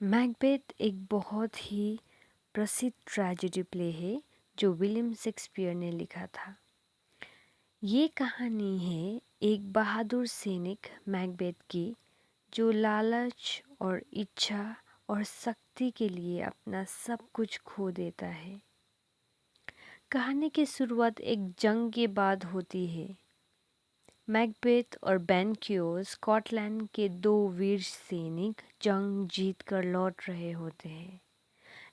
Macbeth एक बहुत ही प्रसिद्ध ट्रेजेडी प्ले है जो विलियम शेक्सपियर ने लिखा था। ये कहानी है एक बहादुर सैनिक मैकबेथ की जो लालच और इच्छा और शक्ति के लिए अपना सब कुछ खो देता है। कहानी की शुरुआत एक जंग के बाद होती है। मैकबेथ और बेनकियो स्कॉटलैंड के दो वीर सैनिक जंग जीतकर लौट रहे होते हैं।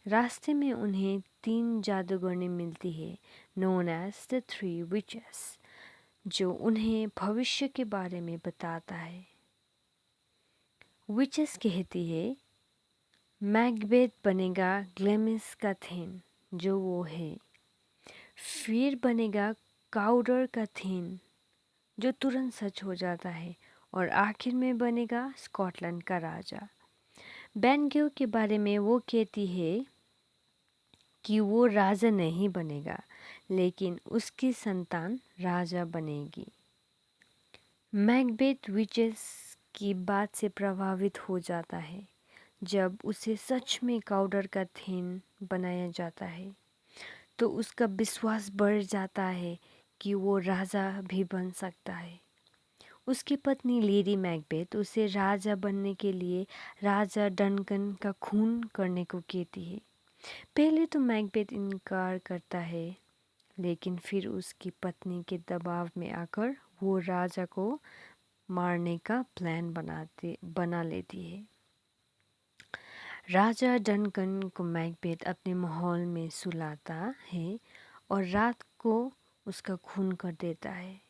रास्ते में उन्हें 3 जादूगरनी मिलती है नोन एज द 3 विचेस, जो उन्हें भविष्य के बारे में बताता है। विचेस कहती है मैकबेथ बनेगा ग्लेमिस का थीन, जो वो है। फिर बनेगा काउडर का थीन, जो तुरंत सच हो जाता है। और आखिर में बनेगा स्कॉटलैंड का राजा। बेनकियो के बारे में वो कहती है कि वो राजा नहीं बनेगा, लेकिन उसकी संतान राजा बनेगी। मैकबेथ विचेस की बात से प्रभावित हो जाता है। जब उसे सच में काउडर का थीन बनाया जाता है, तो उसका विश्वास बढ़ जाता है कि वो राजा भी बन सकता है। उसकी पत्नी लेडी मैकबेथ उसे राजा बनने के लिए राजा डनकन का खून करने को कहती है। पहले तो मैकबेथ इनकार करता है, लेकिन फिर उसकी पत्नी के दबाव में आकर वो राजा को मारने का प्लान बना लेती है। राजा डनकन को मैकबेथ अपने महल में सुलाता है और रात को उसका खून कर देता है।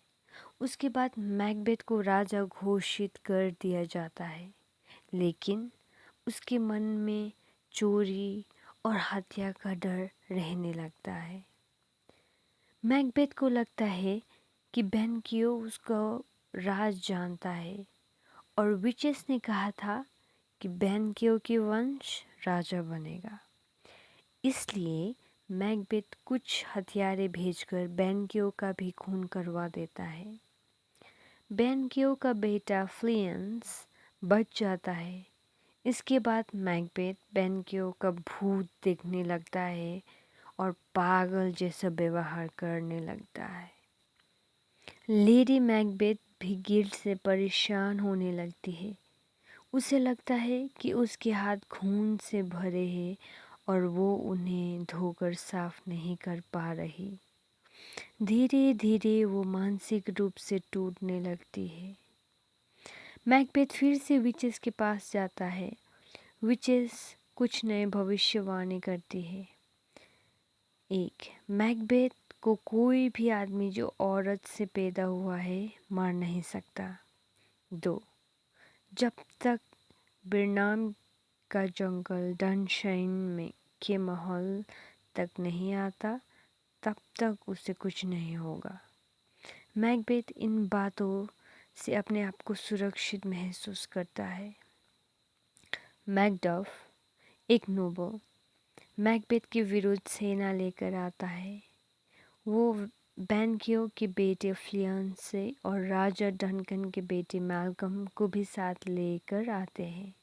उसके बाद मैकबेथ को राजा घोषित कर दिया जाता है, लेकिन उसके मन में चोरी और हत्या का डर रहने लगता है। मैकबेथ को लगता है कि बेनकियो उसका राज जानता है और विचेस ने कहा था कि बेनकियो की वंश राजा बनेगा। इसलिए मैकबेथ कुछ हथियारे भेजकर बेनकियो का भी खून करवा देता है। बेनकियो का बेटा फ्लियंस बच जाता है। इसके बाद मैकबेथ बेनकियो का भूत देखने लगता है और पागल जैसा व्यवहार करने लगता है। लेडी मैकबेथ भी गिल्ट से परेशान होने लगती है। उसे लगता है कि उसके हाथ खून से भरे हैं और वो उन्हें धोकर साफ नहीं कर पा रही। धीरे धीरे वो मानसिक रूप से टूटने लगती है। मैकबेथ फिर से विचेस के पास जाता है। विचेस कुछ नए भविष्यवाणी करती है। 1. मैकबेथ को कोई भी आदमी जो औरत से पैदा हुआ है मार नहीं सकता। 2. जब तक बिरनाम का जंगल डनशाइन में के महल तक नहीं आता, तब तक उसे कुछ नहीं होगा। मैकबेथ इन बातों से अपने आप को सुरक्षित महसूस करता है। मैकडफ, एक नोबल, मैकबेथ के विरुद्ध सेना लेकर आता है। वो बेनकियो के बेटे फ्लियंसे और राजा डनकन के बेटे मैल्कम को भी साथ लेकर आते हैं।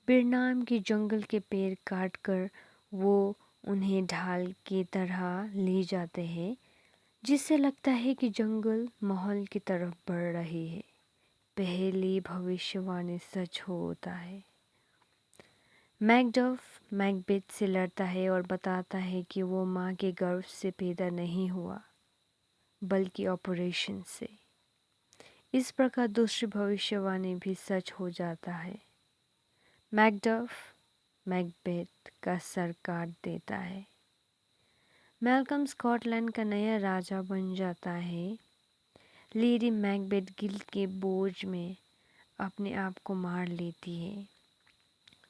बिरनाम के जंगल के पेड़ काटकर वो उन्हें ढाल की तरह ले जाते हैं, जिससे लगता है कि जंगल महल की तरफ बढ़ रही है। पहली भविष्यवाणी सच होता है। मैकडफ मैकबेथ से लड़ता है और बताता है कि वो माँ के गर्भ से पैदा नहीं हुआ, बल्कि ऑपरेशन से। इस प्रकार दूसरी भविष्यवाणी भी सच हो जाता है। मैकडफ मैकबेथ का सर काट देता है। मैल्कम स्कॉटलैंड का नया राजा बन जाता है। लेडी मैकबेथ गिल्ट के बोझ में अपने आप को मार लेती है।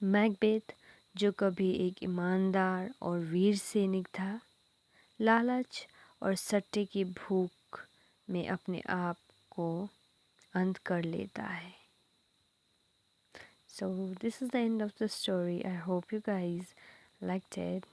मैकबेथ, जो कभी एक ईमानदार और वीर सैनिक था, लालच और सट्टे की भूख में अपने आप को अंत कर लेता है। So this is the end of the story. I hope you guys liked it.